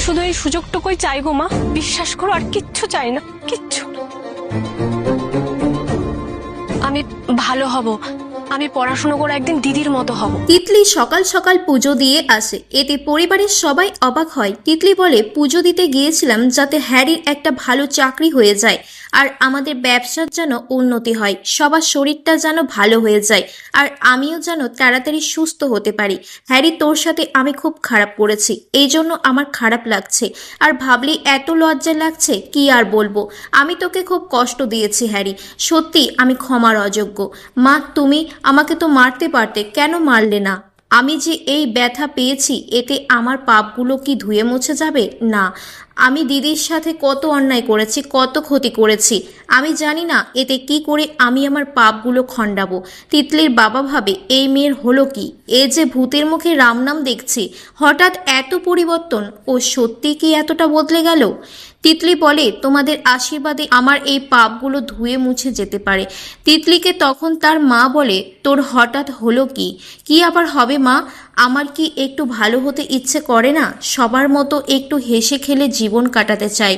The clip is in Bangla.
শুধু এই সুযোগটুকুই চাই গো মা, বিশ্বাস করো, আর কিচ্ছু চাই না, কিচ্ছু না। আমি ভালো হব, আমি পড়াশোনা করে একদিন দিদির মতো হব। তিতলি সকাল সকাল পুজো দিয়ে আসে, এতে পরিবারের সবাই অবাক হয়। তিতলি বলে, পুজো দিতে গিয়েছিলাম যাতে হ্যারির একটা ভালো চাকরি হয়ে যায় আর আমাদের ব্যবসার যেন উন্নতি হয়, সবার শরীরটা যেন ভালো হয়ে যায় আর আমিও যেন তাড়াতাড়ি সুস্থ হতে পারি। হ্যারি, তোর সাথে আমি খুব খারাপ করেছি, এই জন্য আমার খারাপ লাগছে, আর ভাবলি এত লজ্জা লাগছে কি আর বলবো। আমি তোকে খুব কষ্ট দিয়েছি হ্যারি, সত্যি আমি ক্ষমার অযোগ্য। মা, তুমি আমাকে তো মারতে পারতে, কেন মারলে না? আমি যে এই ব্যথা পেয়েছি এতে আমার পাপগুলো কি ধুয়ে মুছে যাবে? না, আমি দিদির সাথে কত অন্যায় করেছি, কত ক্ষতি করেছি, আমি জানি না এতে কি করে আমি আমার পাপগুলো খণ্ডাবো। তিতলির বাবা ভাবে, এই মেয়ের হলো কি, এ যে ভূতের মুখে রাম নাম দেখছি, হঠাৎ এত পরিবর্তন, ও সত্যি কি এতটা বদলে গেল? তিতলি বলে, তোমাদের আশীর্বাদে আমার এই পাপগুলো ধুয়ে মুছে যেতে পারে। তিতলিকে তখন তার মা বলে, তোর হঠাৎ হলো কি? কি আবার হবে মা? আমার কি একটু ভালো হতে ইচ্ছে করে না? সবার মতো একটু হেসে খেলে জীবন কাটাতে চাই,